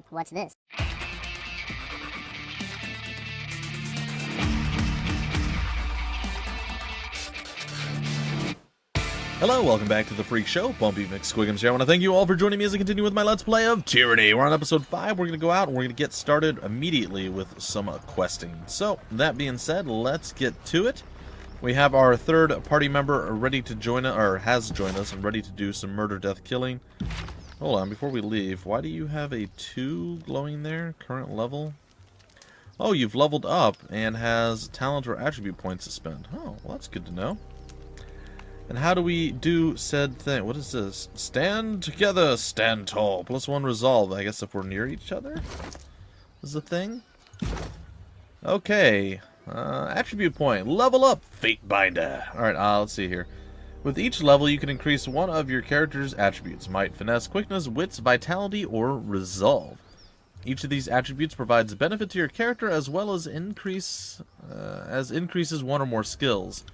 What's this? Hello, welcome back to the Phreak Show. Bumpy McSquigums here. I want to thank you all for joining me as I continue with my Let's Play of Tyranny. We're on episode 5. We're going to go out and we're going to get started immediately with some questing. So, that being said, let's get to it. We have our third party member ready to join us, or has joined us, and ready to do some murder, death, killing. Hold on, before we leave, why do you have a 2 glowing there? Current level? Oh, you've leveled up and has talent or attribute points to spend. Oh, well, that's good to know. And how do we do said thing? What is this? Stand together, stand tall. +1 resolve. I guess if we're near each other is the thing. Okay. Attribute point. Level up. Fate Binder. Alright, let's see here. With each level, you can increase one of your character's attributes. Might, finesse, quickness, wits, vitality, or resolve. Each of these attributes provides benefit to your character as well as increases one or more skills.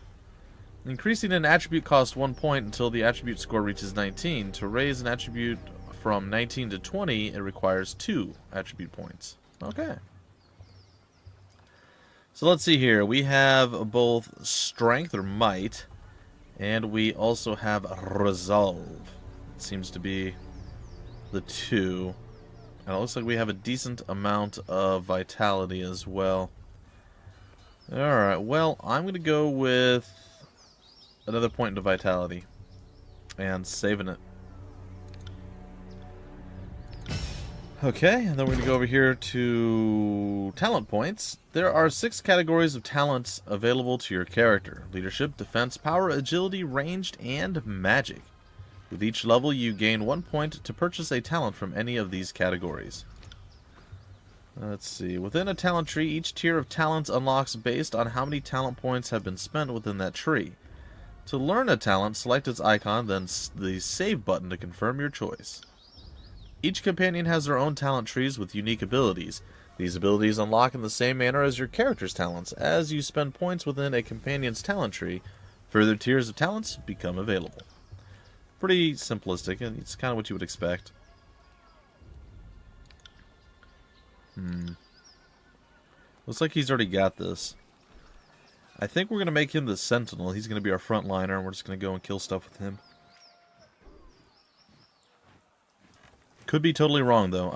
Increasing an attribute costs 1 point until the attribute score reaches 19. To raise an attribute from 19 to 20, it requires 2 attribute points. Okay. So let's see here. We have both strength or might, and we also have resolve. It seems to be the 2. And it looks like we have a decent amount of vitality as well. Alright, well, I'm going to go with another point into vitality and saving it. Okay, and then we're going to go over here to talent points. There are 6 categories of talents available to your character: leadership, defense, power, agility, ranged, and magic. With each level, you gain 1 point to purchase a talent from any of these categories. Let's see. Within a talent tree, each tier of talents unlocks based on how many talent points have been spent within that tree. To learn a talent, select its icon, then the save button to confirm your choice. Each companion has their own talent trees with unique abilities. These abilities unlock in the same manner as your character's talents. As you spend points within a companion's talent tree, further tiers of talents become available. Pretty simplistic, and it's kind of what you would expect. Looks like he's already got this. I think we're going to make him the Sentinel. He's going to be our frontliner, and we're just going to go and kill stuff with him. Could be totally wrong, though.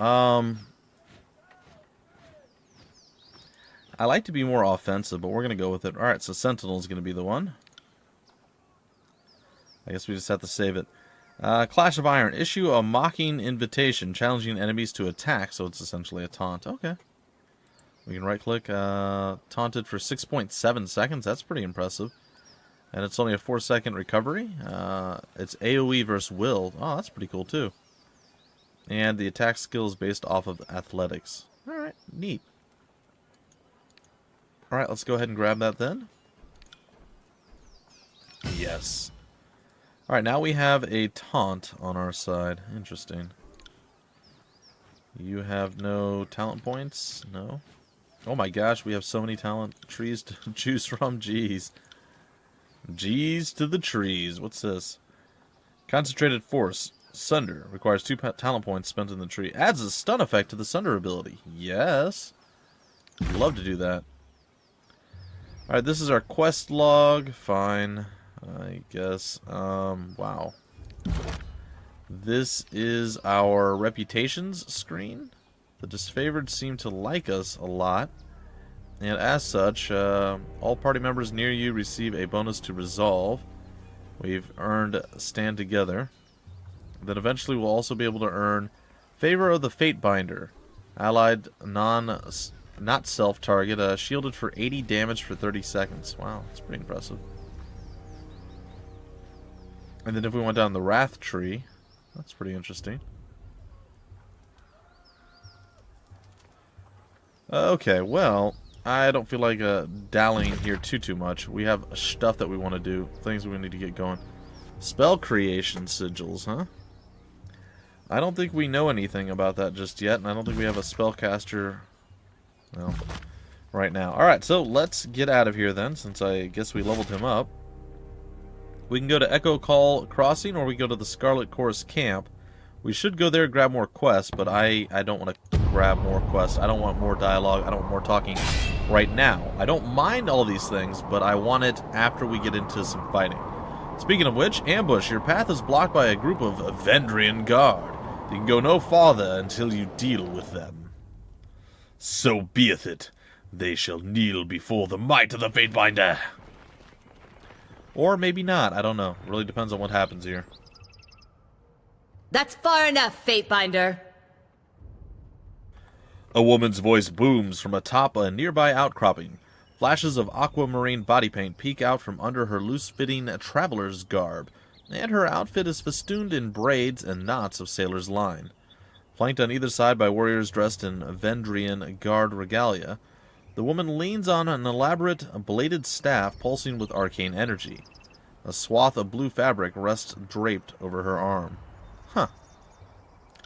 I like to be more offensive, but we're going to go with it. Alright, so Sentinel is going to be the one. I guess we just have to save it. Clash of Iron. Issue a mocking invitation, challenging enemies to attack, so it's essentially a taunt. Okay. We can right-click, taunted for 6.7 seconds. That's pretty impressive. And it's only a 4-second recovery. It's AoE versus will. Oh, that's pretty cool, too. And the attack skill is based off of athletics. Alright, neat. Alright, let's go ahead and grab that then. Yes. Alright, now we have a taunt on our side. Interesting. You have no talent points? No? Oh my gosh, we have so many talent trees to choose from. Jeez. Jeez to the trees. What's this? Concentrated Force. Sunder. Requires 2 talent points spent in the tree. Adds a stun effect to the Sunder ability. Yes. Love to do that. Alright, this is our quest log. Fine. I guess. Wow. This is our reputations screen. The disfavored seem to like us a lot, and as such, all party members near you receive a bonus to resolve. We've earned stand together. Then eventually we'll also be able to earn favor of the Fate Binder. Allied not self-target, shielded for 80 damage for 30 seconds. Wow, that's pretty impressive. And then if we went down the Wrath tree, that's pretty interesting. Okay, well, I don't feel like dallying here too much. We have stuff that we want to do, things we need to get going. Spell creation sigils, huh? I don't think we know anything about that just yet, and I don't think we have a spellcaster, well, right now. Alright, so let's get out of here then, since I guess we leveled him up. We can go to Echocall Crossing, or we go to the Scarlet Chorus Camp. We should go there and grab more quests, but I don't want to grab more quests. I don't want more dialogue. I don't want more talking right now. I don't mind all these things, but I want it after we get into some fighting. Speaking of which, ambush. Your path is blocked by a group of Vendrian guard. You can go no farther until you deal with them. So beeth it. They shall kneel before the might of the Fatebinder. Or maybe not. I don't know. It really depends on what happens here. That's far enough, Fatebinder. A woman's voice booms from atop a nearby outcropping. Flashes of aquamarine body paint peek out from under her loose-fitting traveler's garb, and her outfit is festooned in braids and knots of sailor's line. Flanked on either side by warriors dressed in Vendrian guard regalia, the woman leans on an elaborate bladed staff pulsing with arcane energy. A swath of blue fabric rests draped over her arm. Huh.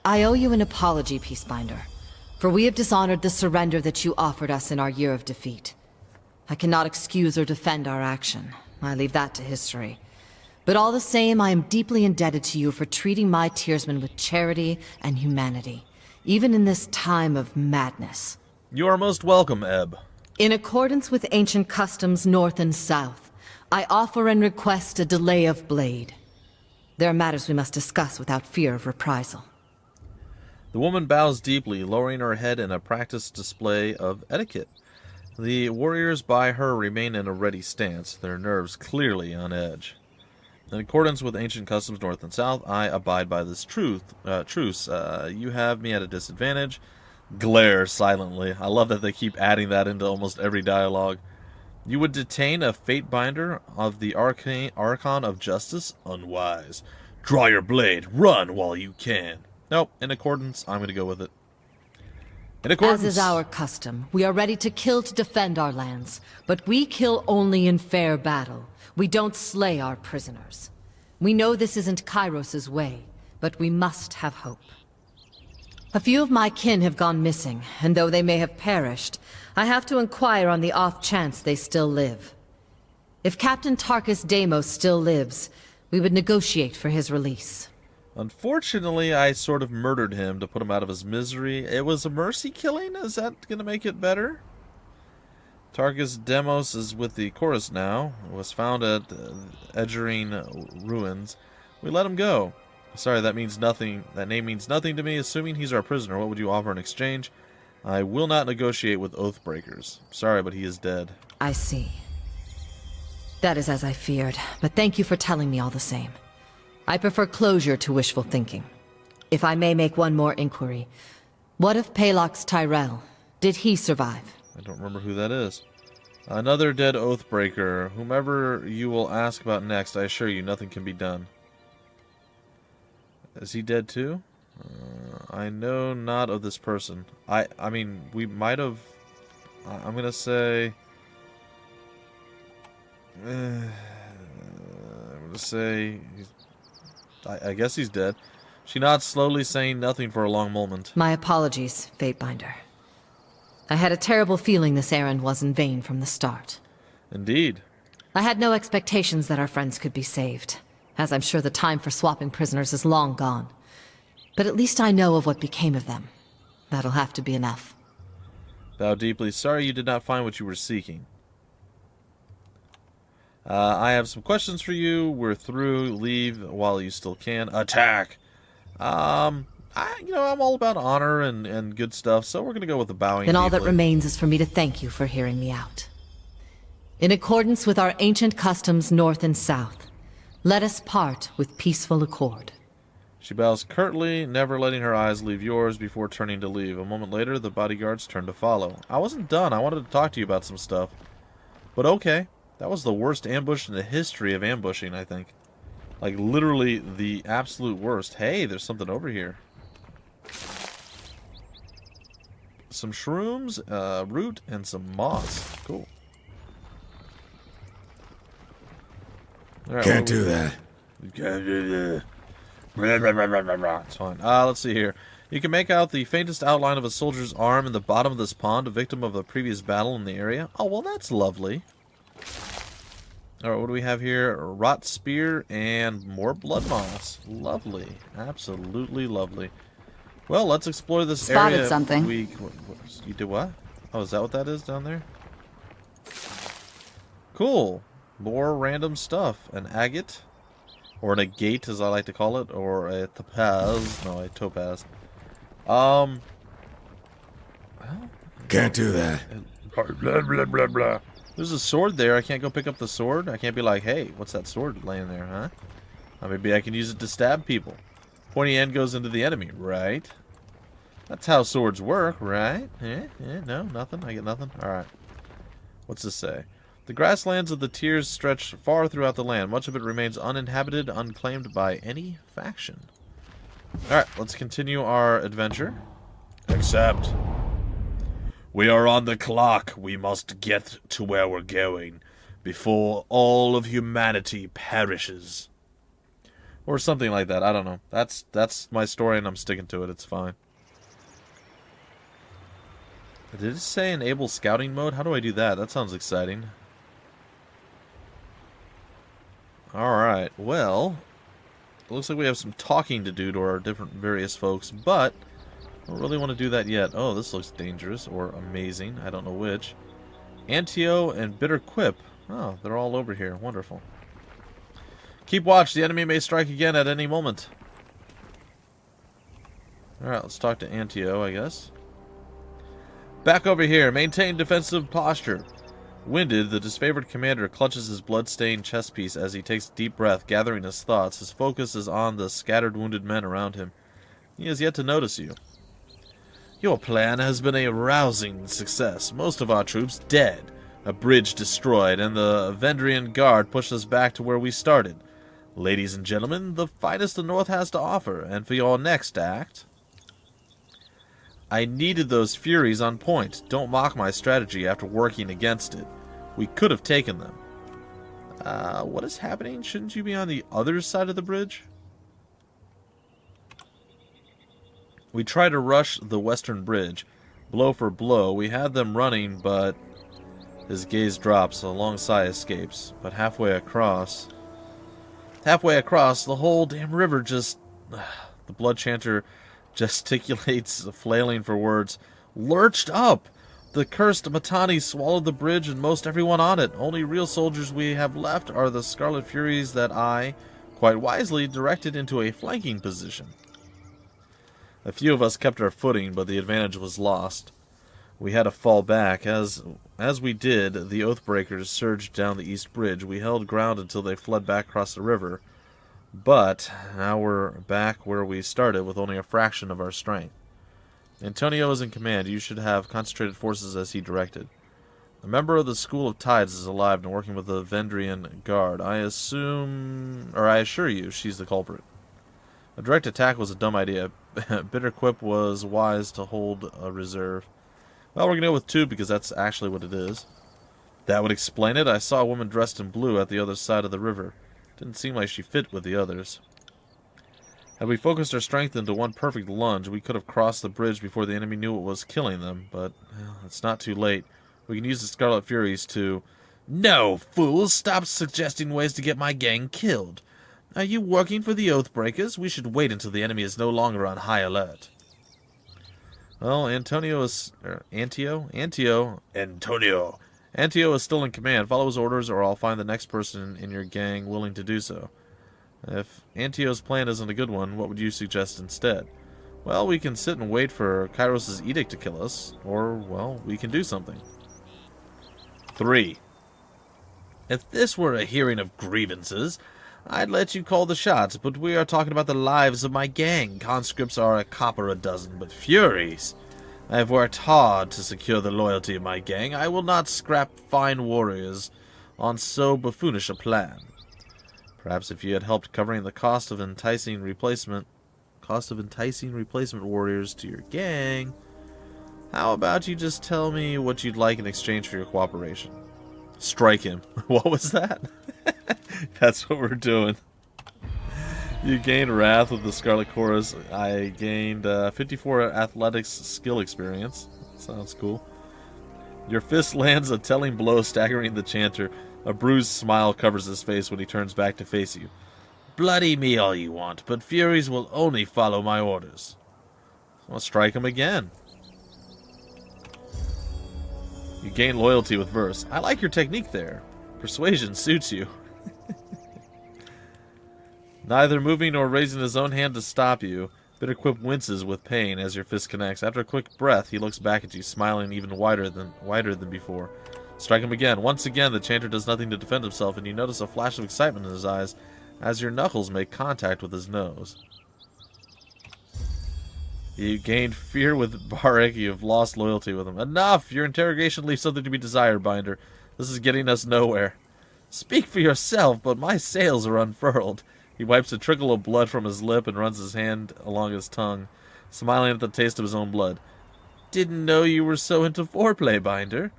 I owe you an apology, Peacebinder, for we have dishonored the surrender that you offered us in our year of defeat. I cannot excuse or defend our action. I leave that to history. But all the same, I am deeply indebted to you for treating my tearsmen with charity and humanity, even in this time of madness. You are most welcome, Ebb. In accordance with ancient customs north and south, I offer and request a delay of blade. There are matters we must discuss without fear of reprisal. The woman bows deeply, lowering her head in a practiced display of etiquette. The warriors by her remain in a ready stance, their nerves clearly on edge. In accordance with ancient customs north and south, I abide by this truce. You have me at a disadvantage. Glare silently. I love that they keep adding that into almost every dialogue. You would detain a Fatebinder of the Archon of Justice? Unwise. Draw your blade. Run while you can. Nope. In accordance, I'm going to go with it. In accordance. As is our custom, we are ready to kill to defend our lands, but we kill only in fair battle. We don't slay our prisoners. We know this isn't Kairos's way, but we must have hope. A few of my kin have gone missing, and though they may have perished, I have to inquire on the off chance they still live. If Captain Tarkus Deimos still lives, we would negotiate for his release. Unfortunately, I sort of murdered him to put him out of his misery. It was a mercy killing? Is that going to make it better? Tarkus Deimos is with the chorus now. It was found at Edgerine ruins. We let him go. Sorry, that means nothing. That name means nothing to me. Assuming he's our prisoner, what would you offer in exchange? I will not negotiate with Oathbreakers. Sorry, but he is dead. I see. That is as I feared, but thank you for telling me all the same. I prefer closure to wishful thinking. If I may make one more inquiry, what of Palox Tyrell? Did he survive? I don't remember who that is. Another dead Oathbreaker. Whomever you will ask about next, I assure you nothing can be done. Is he dead too? I know not of this person. I mean, we might have... I'm gonna say... I'm gonna say... I guess he's dead. She nods slowly, saying nothing for a long moment. My apologies, Fatebinder. I had a terrible feeling this errand was in vain from the start. Indeed. I had no expectations that our friends could be saved, as I'm sure the time for swapping prisoners is long gone. But at least I know of what became of them. That'll have to be enough. Bow deeply. Sorry you did not find what you were seeking. I have some questions for you. We're through. Leave while you still can. Attack! I'm all about honor and good stuff, so we're going to go with the bowing. Then all that remains is for me to thank you for hearing me out. In accordance with our ancient customs north and south, let us part with peaceful accord. She bows curtly, never letting her eyes leave yours before turning to leave. A moment later, the bodyguards turn to follow. I wasn't done. I wanted to talk to you about some stuff. But okay. That was the worst ambush in the history of ambushing, I think. Like, literally the absolute worst. Hey, there's something over here. Some shrooms, root, and some moss. Cool. All right, Can't do that. You can't do that. It's fine. Let's see here. You can make out the faintest outline of a soldier's arm in the bottom of this pond, a victim of a previous battle in the area. Oh, well, that's lovely. Alright, what do we have here? Rot Spear and more Blood Moss. Lovely. Absolutely lovely. Well, let's explore this Spotted area. something. You did what? Oh, is that what that is down there? Cool. More random stuff. An agate. Or an agate, as I like to call it. Or a topaz. No, a topaz. Well, Can't do that. blah, blah, blah, blah. There's a sword there. I can't go pick up the sword. I can't be like, hey, what's that sword laying there, huh? Maybe I can use it to stab people. Pointy end goes into the enemy, right? That's how swords work, right? No, nothing. I get nothing. Alright. What's this say? The grasslands of the tiers stretch far throughout the land. Much of it remains uninhabited, unclaimed by any faction. Alright, let's continue our adventure. Accept. We are on the clock. We must get to where we're going before all of humanity perishes. Or something like that. I don't know. That's my story and I'm sticking to it. It's fine. Did it say enable scouting mode? How do I do that? That sounds exciting. Alright, well, it looks like we have some talking to do to our different various folks, but I don't really want to do that yet. Oh, this looks dangerous or amazing. I don't know which. Antio and Bitter Quip. Oh, they're all over here. Wonderful. Keep watch. The enemy may strike again at any moment. Alright, let's talk to Antio, I guess. Back over here. Maintain defensive posture. Winded, the disfavored commander clutches his blood-stained chest piece as he takes a deep breath, gathering his thoughts. His focus is on the scattered wounded men around him. He has yet to notice you. Your plan has been a rousing success. Most of our troops dead, a bridge destroyed, and the Vendrian Guard pushed us back to where we started. Ladies and gentlemen, the finest the North has to offer, and for your next act... I needed those Furies on point. Don't mock my strategy after working against it. We could have taken them. What is happening? Shouldn't you be on the other side of the bridge? We tried to rush the western bridge, blow for blow. We had them running, but... His gaze drops, a long sigh escapes. But halfway across, the whole damn river just... The blood chanter gesticulates, flailing for words. Lurched up! The cursed Matani swallowed the bridge and most everyone on it. Only real soldiers we have left are the Scarlet Furies that I, quite wisely, directed into a flanking position. A few of us kept our footing, but the advantage was lost. We had to fall back. As we did, the Oathbreakers surged down the east bridge. We held ground until they fled back across the river. But now we're back where we started with only a fraction of our strength. Antonio is in command. You should have concentrated forces as he directed. A member of the School of Tides is alive and working with the Vendrian Guard. I assure you, she's the culprit. A direct attack was a dumb idea. Bitter Quip was wise to hold a reserve. Well, we're going to go with 2 because that's actually what it is. That would explain it. I saw a woman dressed in blue at the other side of the river. Didn't seem like she fit with the others. Had we focused our strength into one perfect lunge, we could have crossed the bridge before the enemy knew what was killing them, but well, it's not too late. We can use the Scarlet Furies to... No, fools! Stop suggesting ways to get my gang killed. Are you working for the Oathbreakers? We should wait until the enemy is no longer on high alert. Well, Antio is still in command. Follow his orders or I'll find the next person in your gang willing to do so. If Antio's plan isn't a good one, what would you suggest instead? Well, we can sit and wait for Kairos' edict to kill us, or, well, we can do something. 3. If this were a hearing of grievances, I'd let you call the shots, but we are talking about the lives of my gang. Conscripts are a copper a dozen, but Furies... I have worked hard to secure the loyalty of my gang. I will not scrap fine warriors on so buffoonish a plan. Perhaps if you had helped covering the cost of enticing replacement warriors to your gang, how about you just tell me what you'd like in exchange for your cooperation? Strike him. What was that? That's what we're doing. You gained Wrath with the Scarlet Chorus. I gained 54 athletics skill experience. Sounds cool. Your fist lands a telling blow, staggering the chanter. A bruised smile covers his face when he turns back to face you. Bloody me all you want, but Furies will only follow my orders. I'll strike him again. You gain loyalty with verse. I like your technique there. Persuasion suits you. Neither moving nor raising his own hand to stop you, Bitterquip winces with pain as your fist connects. After a quick breath, he looks back at you, smiling even wider than before. Strike him again. Once again, the chanter does nothing to defend himself, and you notice a flash of excitement in his eyes as your knuckles make contact with his nose. You gained fear with Barik. You have lost loyalty with him. Enough! Your interrogation leaves something to be desired, Binder. This is getting us nowhere. Speak for yourself, but my sails are unfurled. He wipes a trickle of blood from his lip and runs his hand along his tongue, smiling at the taste of his own blood. Didn't know you were so into foreplay, Binder.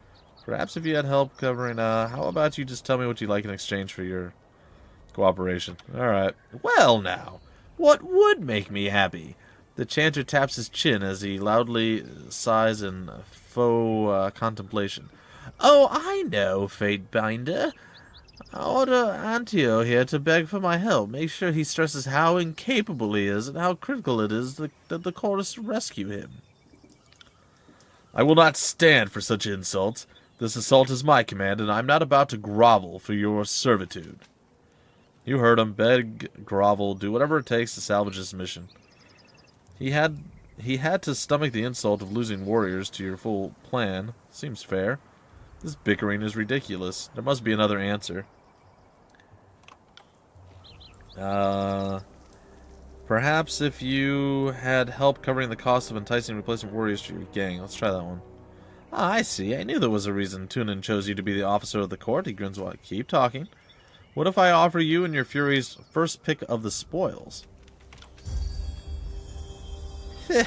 Perhaps if you had help covering, how about you just tell me what you like in exchange for your cooperation? Alright. Well now, what would make me happy? The chanter taps his chin as he loudly sighs in faux contemplation. Oh, I know, Fatebinder. I order Antio here to beg for my help. Make sure he stresses how incapable he is and how critical it is that the chorus rescue him. I will not stand for such insults. This assault is my command, and I'm not about to grovel for your servitude. You heard him. Beg, grovel, do whatever it takes to salvage this mission. He had to stomach the insult of losing warriors to your full plan. Seems fair. This bickering is ridiculous. There must be another answer. Perhaps if you had help covering the cost of enticing replacement warriors to your gang. Let's try that one. Ah, I see. I knew there was a reason Tunin chose you to be the officer of the court. He grins while keep talking. What if I offer you and your Furies first pick of the spoils? Do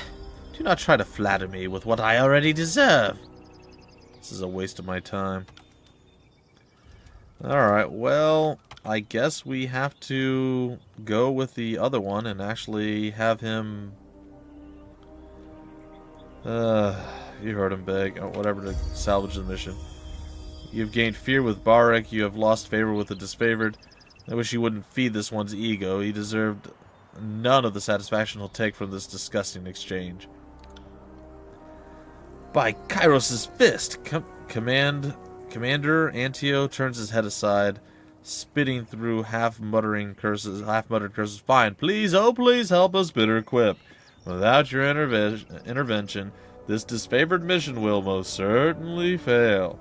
not try to flatter me with what I already deserve. This is a waste of my time. Alright, well, I guess we have to go with the other one and actually have him... you heard him beg, or whatever, to salvage the mission. You've gained fear with Barik, you have lost favor with the disfavored. I wish you wouldn't feed this one's ego. He deserved none of the satisfaction he'll take from this disgusting exchange. By Kairos' fist! Commander Antio turns his head aside, spitting through half-muttered curses. Fine, please, oh please help us, Bitterquip. Without your intervention, this disfavored mission will most certainly fail.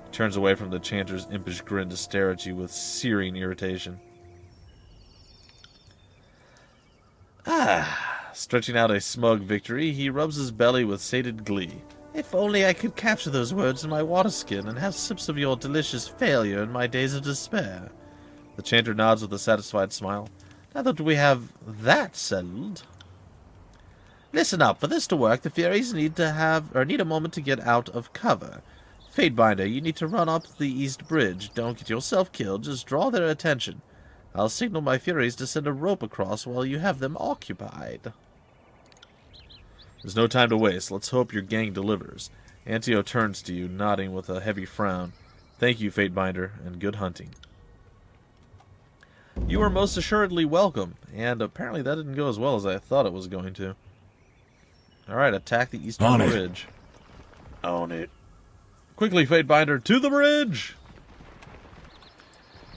He turns away from the chanter's impish grin to stare at you with searing irritation. Stretching out a smug victory, he rubs his belly with sated glee. If only I could capture those words in my water skin and have sips of your delicious failure in my days of despair. The chanter nods with a satisfied smile. Now that we have that settled... Listen up, for this to work, the Furies need a moment to get out of cover. Fatebinder, you need to run up the East Bridge. Don't get yourself killed, just draw their attention. I'll signal my Furies to send a rope across while you have them occupied. There's no time to waste. Let's hope your gang delivers. Antio turns to you, nodding with a heavy frown. Thank you, Fatebinder, and good hunting. You are most assuredly welcome, and apparently that didn't go as well as I thought it was going to. Alright, attack the Eastern Bridge. Own it. Quickly, Fatebinder, to the bridge!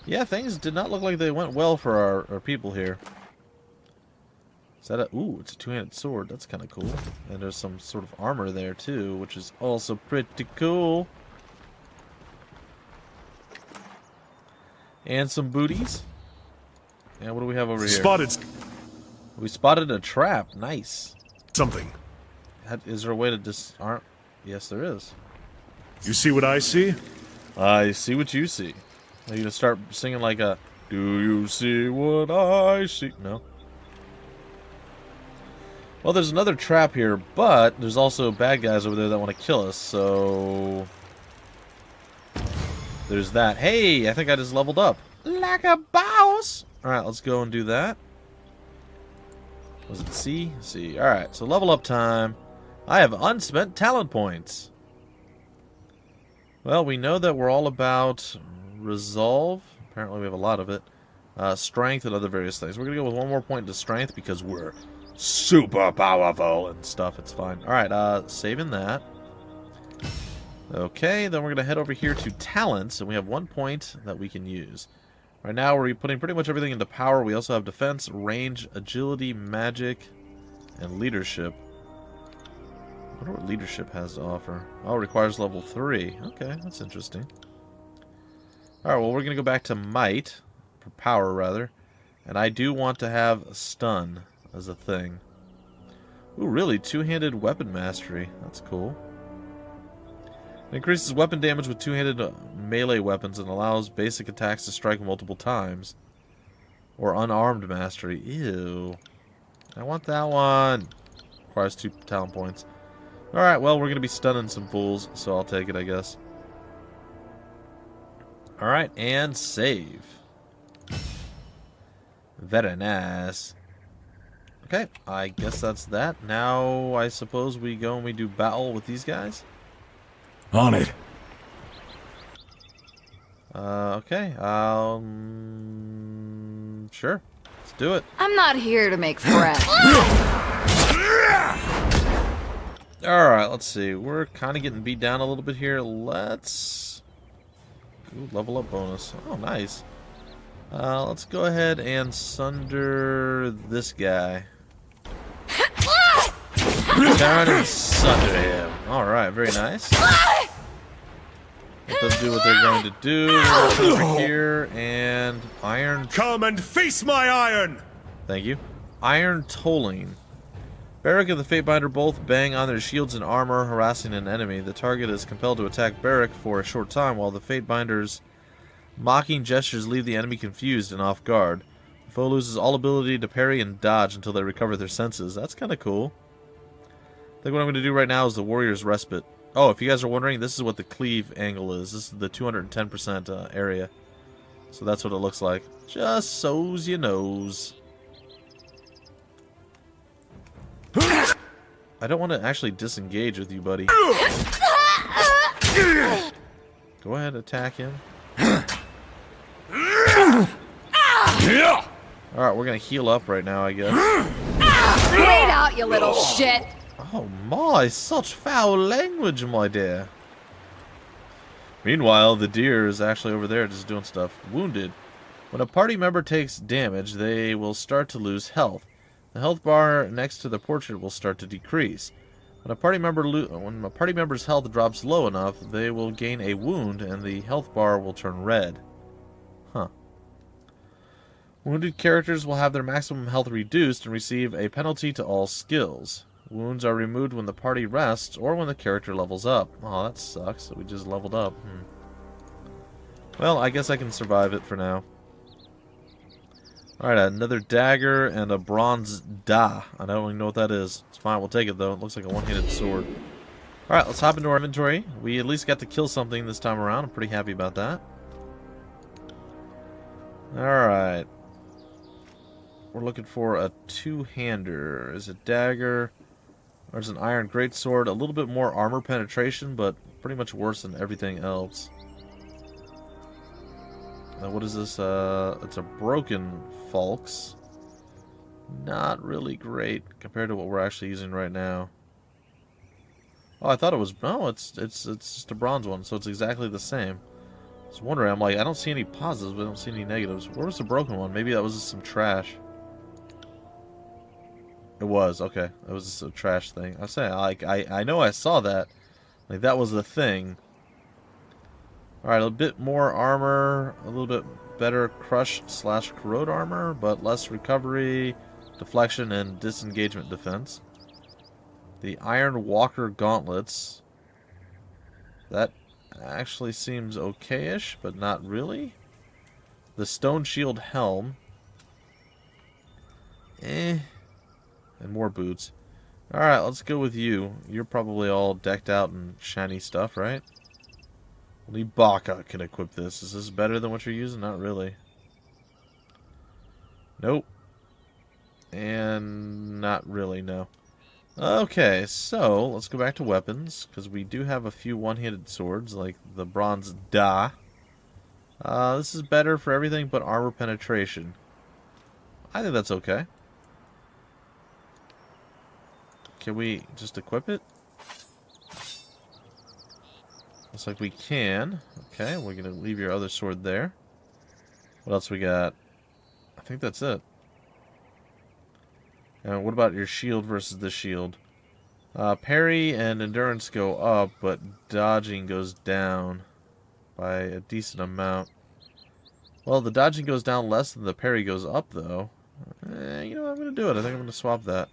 Yeah, things did not look like they went well for our people here. Is that a... Ooh, it's a two-handed sword. That's kind of cool. And there's some sort of armor there, too, which is also pretty cool. And some booties. And what do we have over here? Spotted. We spotted a trap. Nice. Something. Is there a way to disarm? Yes, there is. You see what I see? I see what you see. Are you gonna start singing like a... Do you see what I see? No. Well, there's another trap here, but there's also bad guys over there that want to kill us, so... There's that. Hey, I think I just leveled up. Like a boss! Alright, let's go and do that. Was it C? C. Alright, so level up time. I have unspent talent points. Well, we know that we're all about Resolve. Apparently we have a lot of it. Strength and other various things. We're going to go with 1 more point to strength because we're super powerful and stuff. It's fine. Alright, saving that. Okay, then we're going to head over here to talents, and we have 1 point that we can use. Right now we're putting pretty much everything into power. We also have defense, range, agility, magic, and leadership. I wonder what leadership has to offer. Oh, it requires level 3. Okay, that's interesting. Alright, well we're going to go back to might. For power, rather. And I do want to have stun as a thing. Ooh, really? Two-handed weapon mastery. That's cool. It increases weapon damage with two-handed melee weapons and allows basic attacks to strike multiple times. Or unarmed mastery. Ew. I want that one. Requires 2 talent points. Alright, well, we're going to be stunning some fools, so I'll take it, I guess. Alright, and save. Very nice. Okay, I guess that's that. Now, I suppose we go and we do battle with these guys? On it. Okay, sure. Let's do it. I'm not here to make friends. Alright, let's see. We're kind of getting beat down a little bit here. Let's... Ooh, level up bonus. Oh, nice. Let's go ahead and sunder this guy. Down and sunder him. Alright, very nice. Let them do what they're going to do. We're going to come over here and iron... Come and face my iron! Thank you. Iron tolling. Barrack and the Fatebinder both bang on their shields and armor, harassing an enemy. The target is compelled to attack Barrack for a short time, while the Fatebinder's mocking gestures leave the enemy confused and off guard. The foe loses all ability to parry and dodge until they recover their senses. That's kind of cool. I think what I'm going to do right now is the Warrior's Respite. Oh, if you guys are wondering, this is what the cleave angle is. This is the 210% area. So that's what it looks like. Just so's you knows. I don't want to actually disengage with you, buddy. Go ahead, attack him. Alright, we're going to heal up right now, I guess. Wait out, you little shit! Oh my, such foul language, my dear. Meanwhile, the deer is actually over there just doing stuff. Wounded. When a party member takes damage, they will start to lose health. The health bar next to the portrait will start to decrease. When a party member's health drops low enough, they will gain a wound and the health bar will turn red. Huh. Wounded characters will have their maximum health reduced and receive a penalty to all skills. Wounds are removed when the party rests or when the character levels up. Oh, that sucks. We just leveled up. Well, I guess I can survive it for now. Alright, another dagger and a bronze da. I don't even know what that is. It's fine, we'll take it though. It looks like a one-handed sword. Alright, let's hop into our inventory. We at least got to kill something this time around. I'm pretty happy about that. Alright. We're looking for a two-hander. Is it dagger? There's an iron greatsword. A little bit more armor penetration, but pretty much worse than everything else. Now, what is this? It's a broken Falx. Not really great compared to what we're actually using right now. Oh, I thought it was... No, it's just a bronze one, so it's exactly the same. I was wondering, I'm like, I don't see any positives, but I don't see any negatives. Where was the broken one? Maybe that was just some trash. It was, okay. It was just a trash thing. I was saying, like, I know I saw that. Like, that was the thing. Alright, a bit more armor, a little bit better crush / corrode armor, but less recovery, deflection, and disengagement defense. The Iron Walker gauntlets. That actually seems okay-ish, but not really. The Stone Shield helm. And more boots. Alright, let's go with you. You're probably all decked out in shiny stuff, right? Only Baka can equip this. Is this better than what you're using? Not really. Nope. And not really, no. Okay, so let's go back to weapons, because we do have a few one-handed swords, like the bronze da. This is better for everything but armor penetration. I think that's okay. Can we just equip it? Looks like we can. Okay, we're going to leave your other sword there. What else we got? I think that's it. What about your shield versus the shield? Parry and endurance go up, but dodging goes down by a decent amount. Well, the dodging goes down less than the parry goes up, though. You know what? I'm going to do it. I think I'm going to swap that.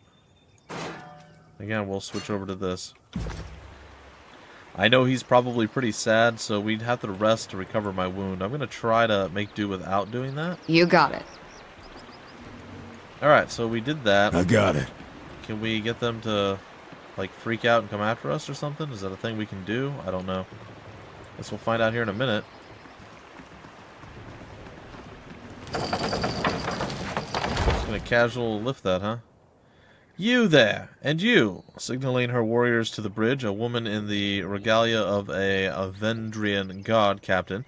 Again, we'll switch over to this. I know he's probably pretty sad, so we'd have to rest to recover my wound. I'm going to try to make do without doing that. You got it. Alright, so we did that. I got it. Can we get them to, like, freak out and come after us or something? Is that a thing we can do? I don't know. Guess we'll find out here in a minute. Just gonna casual lift that, huh? You there! And you! Signaling her warriors to the bridge, a woman in the regalia of a Vendrian god captain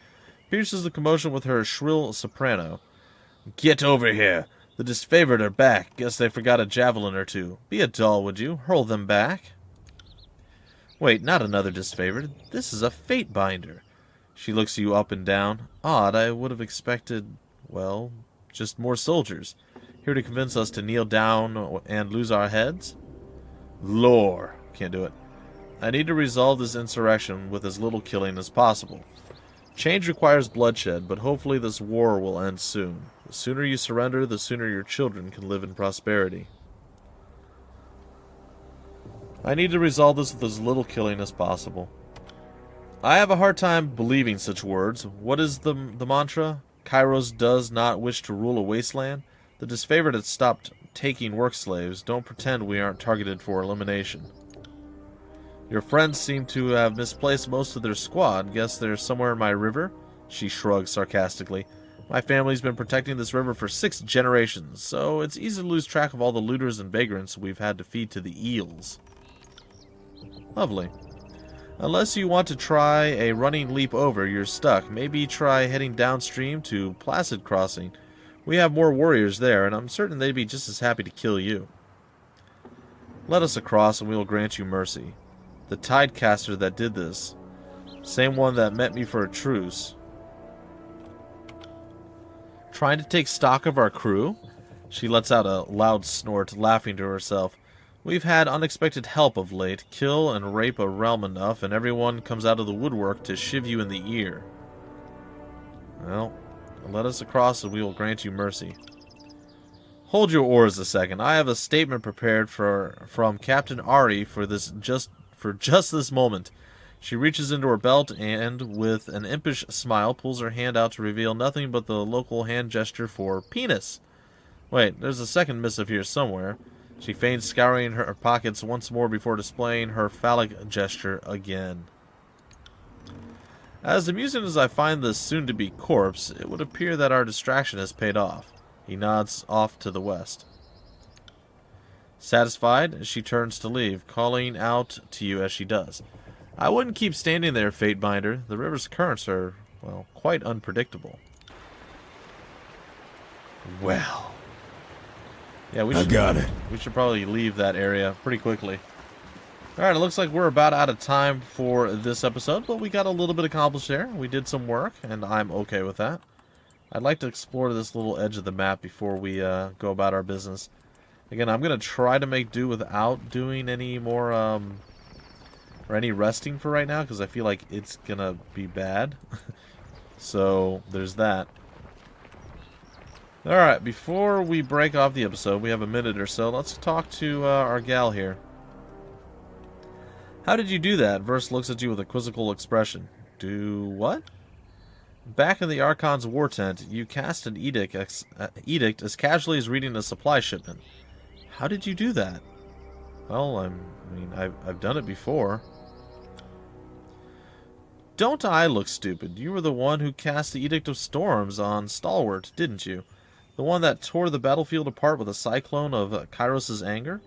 pierces the commotion with her shrill soprano. Get over here! The disfavored are back. Guess they forgot a javelin or two. Be a doll, would you? Hurl them back. Wait, not another disfavored. This is a fate binder. She looks you up and down. Odd, I would have expected, well, just more soldiers. Here to convince us to kneel down and lose our heads? Lore. Can't do it. I need to resolve this insurrection with as little killing as possible. Change requires bloodshed, but hopefully this war will end soon. The sooner you surrender, the sooner your children can live in prosperity. I need to resolve this with as little killing as possible. I have a hard time believing such words. What is the mantra? Kairos does not wish to rule a wasteland? The disfavored had stopped taking work slaves. Don't pretend we aren't targeted for elimination. Your friends seem to have misplaced most of their squad. Guess they're somewhere in my river? She shrugs sarcastically. My family's been protecting this river for 6 generations, so it's easy to lose track of all the looters and vagrants we've had to feed to the eels. Lovely. Unless you want to try a running leap over, you're stuck. Maybe try heading downstream to Placid Crossing. We have more warriors there, and I'm certain they'd be just as happy to kill you. Let us across, and we will grant you mercy. The Tidecaster that did this. Same one that met me for a truce. Trying to take stock of our crew? She lets out a loud snort, laughing to herself. We've had unexpected help of late. Kill and rape a realm enough, and everyone comes out of the woodwork to shiv you in the ear. Well, let us across and we will grant you mercy. Hold your oars a second. I have a statement prepared from Captain Ari for just this moment. She reaches into her belt and, with an impish smile, pulls her hand out to reveal nothing but the local hand gesture for penis. Wait, there's a second missive here somewhere. She feigns scouring her pockets once more before displaying her phallic gesture again. As amusing as I find this soon-to-be corpse, it would appear that our distraction has paid off. He nods off to the west. Satisfied, she turns to leave, calling out to you as she does. I wouldn't keep standing there, Fatebinder. The river's currents are, well, quite unpredictable. Well. Yeah, we should probably leave that area pretty quickly. Alright, it looks like we're about out of time for this episode, but we got a little bit accomplished there. We did some work, and I'm okay with that. I'd like to explore this little edge of the map before we go about our business. Again, I'm going to try to make do without doing any more, or any resting for right now, because I feel like it's going to be bad. So, there's that. Alright, before we break off the episode, we have a minute or so, let's talk to our gal here. How did you do that? Verse looks at you with a quizzical expression. Do what? Back in the Archon's war tent, you cast an edict as casually as reading a supply shipment. How did you do that? Well, I've done it before. Don't I look stupid? You were the one who cast the Edict of Storms on Stalwart, didn't you? The one that tore the battlefield apart with a cyclone of Kairos' anger?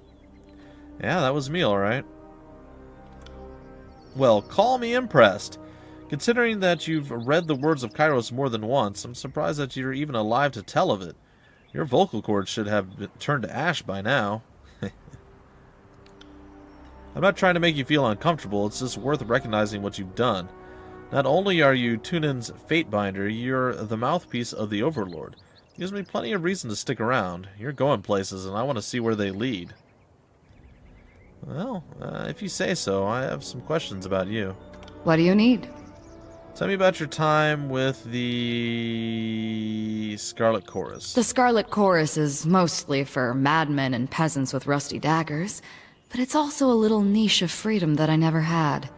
Yeah, that was me, alright. Well, call me impressed. Considering that you've read the words of Kairos more than once, I'm surprised that you're even alive to tell of it. Your vocal cords should have been turned to ash by now. I'm not trying to make you feel uncomfortable, it's just worth recognizing what you've done. Not only are you Tunin's Fatebinder, you're the mouthpiece of the Overlord. It gives me plenty of reason to stick around. You're going places, and I want to see where they lead. Well, if you say so, I have some questions about you. What do you need? Tell me about your time with the Scarlet Chorus. The Scarlet Chorus is mostly for madmen and peasants with rusty daggers, but it's also a little niche of freedom that I never had.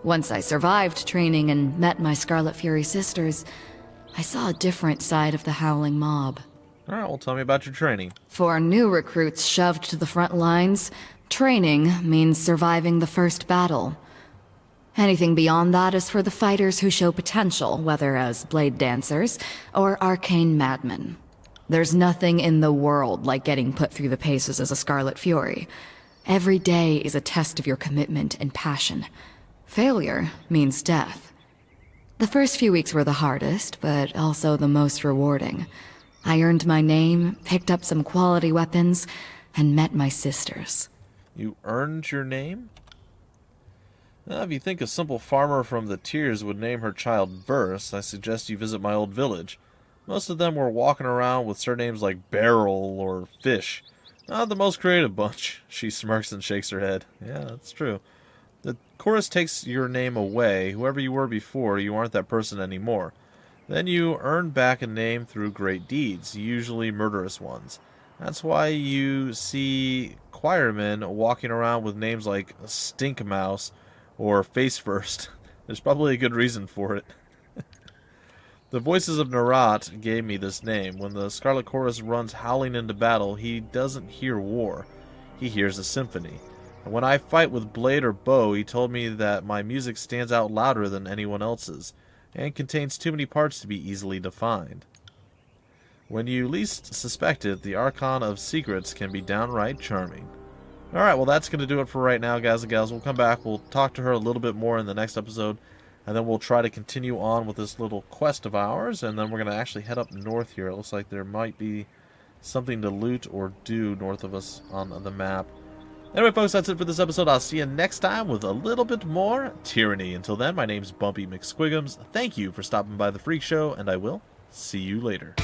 Once I survived training and met my Scarlet Fury sisters, I saw a different side of the Howling Mob. Alright, well tell me about your training. For new recruits shoved to the front lines, training means surviving the first battle. Anything beyond that is for the fighters who show potential, whether as blade dancers or arcane madmen. There's nothing in the world like getting put through the paces as a Scarlet Fury. Every day is a test of your commitment and passion. Failure means death. The first few weeks were the hardest, but also the most rewarding. I earned my name, picked up some quality weapons, and met my sisters. You earned your name? If you think a simple farmer from the Tears would name her child Verse, I suggest you visit my old village. Most of them were walking around with surnames like Barrel or Fish. Not the most creative bunch. She smirks and shakes her head. Yeah, that's true. The chorus takes your name away. Whoever you were before, you aren't that person anymore. Then you earn back a name through great deeds, usually murderous ones. That's why you see choirmen walking around with names like Stink Mouse or Face First. There's probably a good reason for it. The voices of Narat gave me this name. When the Scarlet Chorus runs howling into battle, he doesn't hear war. He hears a symphony. And when I fight with blade or bow, he told me that my music stands out louder than anyone else's, and contains too many parts to be easily defined. When you least suspect it, the Archon of Secrets can be downright charming. Alright, well that's going to do it for right now, guys and gals. We'll come back, we'll talk to her a little bit more in the next episode, and then we'll try to continue on with this little quest of ours, and then we're going to actually head up north here. It looks like there might be something to loot or do north of us on the map. Anyway, folks, that's it for this episode. I'll see you next time with a little bit more Tyranny. Until then, my name's Bumpy McSquigums. Thank you for stopping by the Phreak Show, and I will see you later.